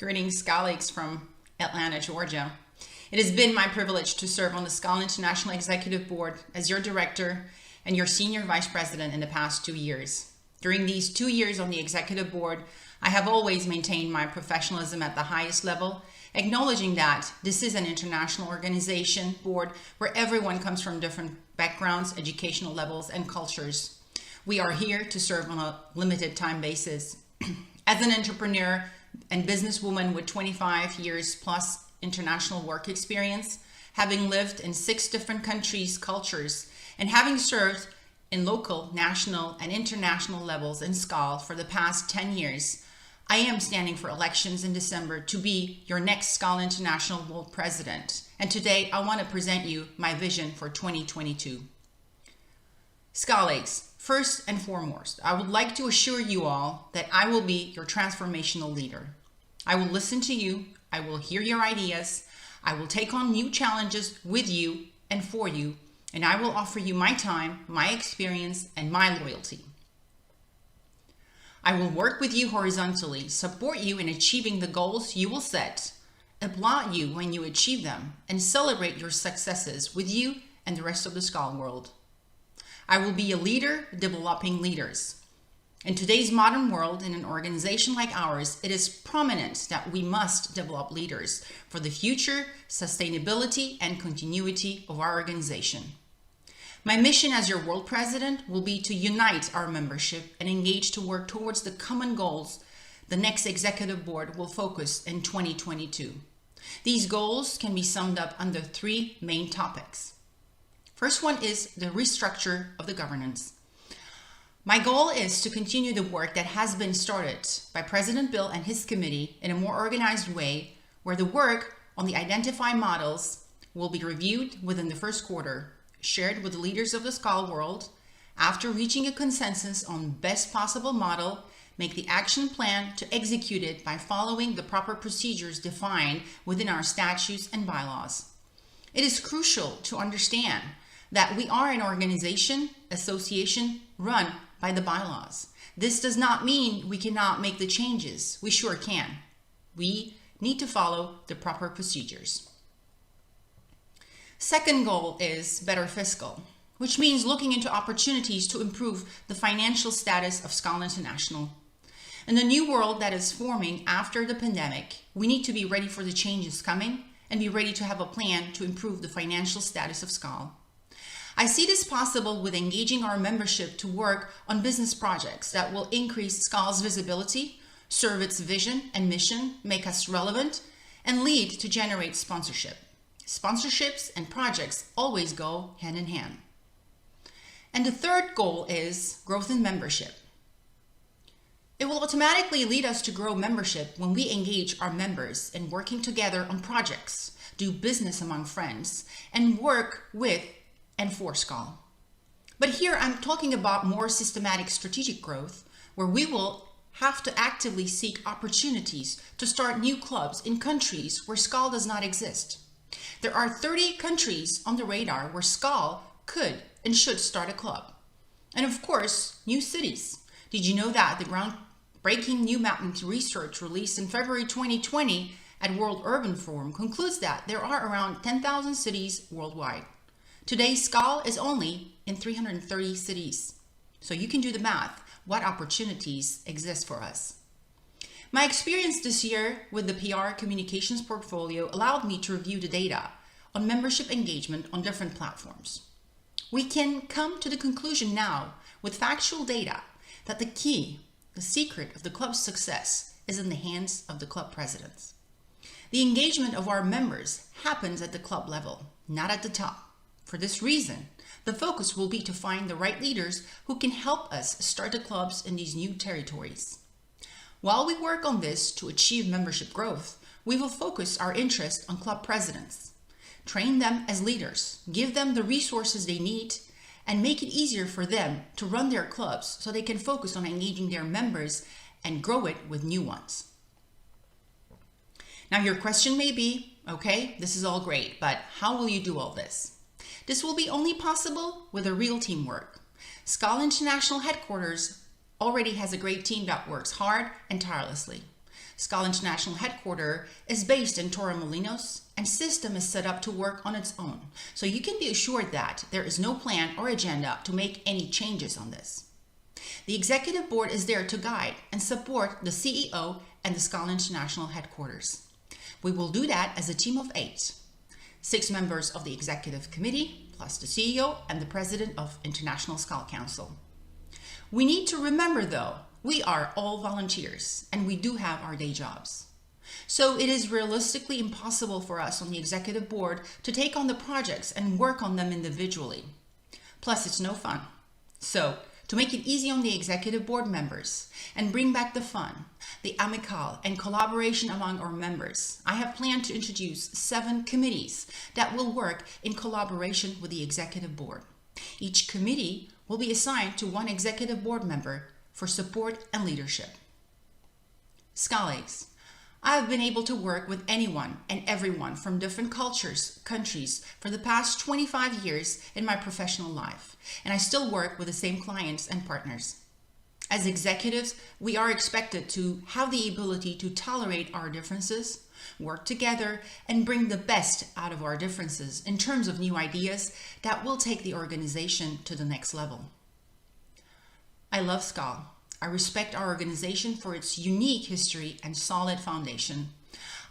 Greetings, colleagues from Atlanta, Georgia. It has been my privilege to serve on the SKAL International Executive Board as your director and your senior vice president in the past 2 years. During these 2 years on the executive board, I have always maintained my professionalism at the highest level, acknowledging that this is an international organization board where everyone comes from different backgrounds, educational levels, and cultures. We are here to serve on a limited time basis. As an entrepreneur and businesswoman with 25 years plus international work experience, having lived in 6 different countries, cultures, and having served in local, national, and international levels in SKAL for the past 10 years, I am standing for elections in December to be your next SKAL International World President. And today I want to present you my vision for 2022. SKALigs, first and foremost, I would like to assure you all that I will be your transformational leader. I will listen to you, I will hear your ideas, I will take on new challenges with you and for you, and I will offer you my time, my experience, and my loyalty. I will work with you horizontally, support you in achieving the goals you will set, applaud you when you achieve them, and celebrate your successes with you and the rest of the SKAL world. I will be a leader developing leaders. In today's modern world, in an organization like ours, it is prominent that we must develop leaders for the future, sustainability, and continuity of our organization. My mission as your world president will be to unite our membership and engage to work towards the common goals the next executive board will focus in 2022. These goals can be summed up under 3 main topics. First one is the restructure of the governance. My goal is to continue the work that has been started by President Bill and his committee in a more organized way, where the work on the identified models will be reviewed within the first quarter, shared with the leaders of the SKAL world. After reaching a consensus on best possible model, make the action plan to execute it by following the proper procedures defined within our statutes and bylaws. It is crucial to understand that we are an association run by the bylaws. This does not mean we cannot make the changes. We sure can. We need to follow the proper procedures. Second goal is better fiscal, which means looking into opportunities to improve the financial status of SKAL International. In the new world that is forming after the pandemic, we need to be ready for the changes coming and be ready to have a plan to improve the financial status of SKAL. I see this possible with engaging our membership to work on business projects that will increase SKAL's visibility, serve its vision and mission, make us relevant, and lead to generate sponsorship. Sponsorships and projects always go hand in hand. And the third goal is growth in membership. It will automatically lead us to grow membership when we engage our members in working together on projects, do business among friends, and work with and for SKAL. But here I'm talking about more systematic strategic growth, where we will have to actively seek opportunities to start new clubs in countries where SKAL does not exist. There are 30 countries on the radar where SKAL could and should start a club. And of course, new cities. Did you know that the groundbreaking new mapping research released in February 2020 at World Urban Forum concludes that there are around 10,000 cities worldwide. Today, SKAL is only in 330 cities. So you can do the math, what opportunities exist for us. My experience this year with the PR communications portfolio allowed me to review the data on membership engagement on different platforms. We can come to the conclusion now with factual data that the secret of the club's success is in the hands of the club presidents. The engagement of our members happens at the club level, not at the top. For this reason, the focus will be to find the right leaders who can help us start the clubs in these new territories. While we work on this to achieve membership growth, we will focus our interest on club presidents, train them as leaders, give them the resources they need, and make it easier for them to run their clubs so they can focus on engaging their members and grow it with new ones. Now your question may be, okay, this is all great, but how will you do all this? This will be only possible with a real teamwork. SKAL International Headquarters already has a great team that works hard and tirelessly. SKAL International Headquarters is based in Torremolinos, and system is set up to work on its own. So you can be assured that there is no plan or agenda to make any changes on this. The Executive Board is there to guide and support the CEO and the SKAL International Headquarters. We will do that as a team of 8. 6 members of the Executive Committee, plus the CEO and the President of International SKAL Council. We need to remember though, we are all volunteers and we do have our day jobs. So it is realistically impossible for us on the Executive Board to take on the projects and work on them individually. Plus it's no fun. So to make it easy on the Executive Board members and bring back the fun, the amicale and collaboration among our members, I have planned to introduce 7 committees that will work in collaboration with the Executive Board. Each committee will be assigned to 1 Executive Board member for support and leadership. SKALigs. I have been able to work with anyone and everyone from different cultures, countries for the past 25 years in my professional life, and I still work with the same clients and partners. As executives, we are expected to have the ability to tolerate our differences, work together, and bring the best out of our differences in terms of new ideas that will take the organization to the next level. I love SKAL. I respect our organization for its unique history and solid foundation.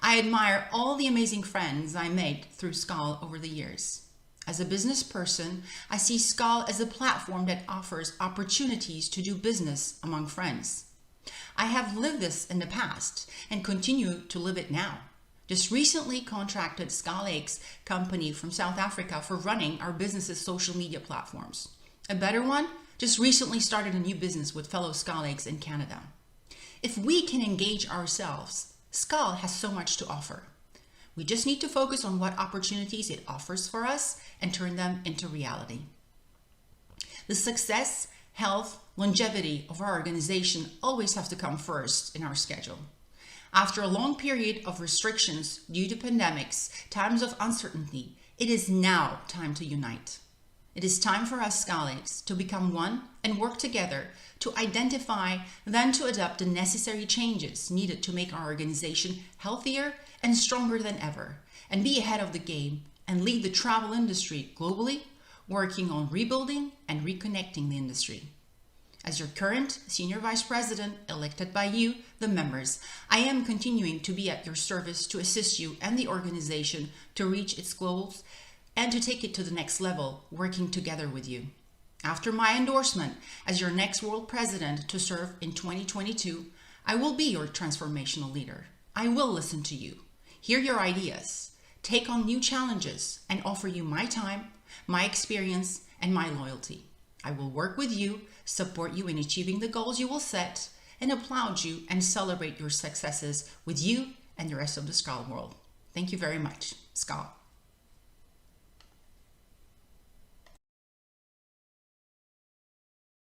I admire all the amazing friends I made through SKAL over the years. As a business person, I see SKAL as a platform that offers opportunities to do business among friends. I have lived this in the past and continue to live it now. Just recently contracted SKALigs company from South Africa for running our business's social media platforms. A better one just recently started a new business with fellow SKALigs in Canada. If we can engage ourselves, SKAL has so much to offer. We just need to focus on what opportunities it offers for us and turn them into reality. The success, health, longevity of our organization always have to come first in our schedule. After a long period of restrictions due to pandemics, times of uncertainty, it is now time to unite. It is time for us SKALigs to become one and work together to identify, then to adopt the necessary changes needed to make our organization healthier and stronger than ever, and be ahead of the game and lead the travel industry globally, working on rebuilding and reconnecting the industry. As your current Senior Vice President, elected by you, the members, I am continuing to be at your service to assist you and the organization to reach its goals and to take it to the next level, working together with you. After my endorsement as your next World President to serve in 2022, I will be your transformational leader. I will listen to you, hear your ideas, take on new challenges, and offer you my time, my experience, and my loyalty. I will work with you, support you in achieving the goals you will set, and applaud you and celebrate your successes with you and the rest of the SKAL world. Thank you very much. SKAL.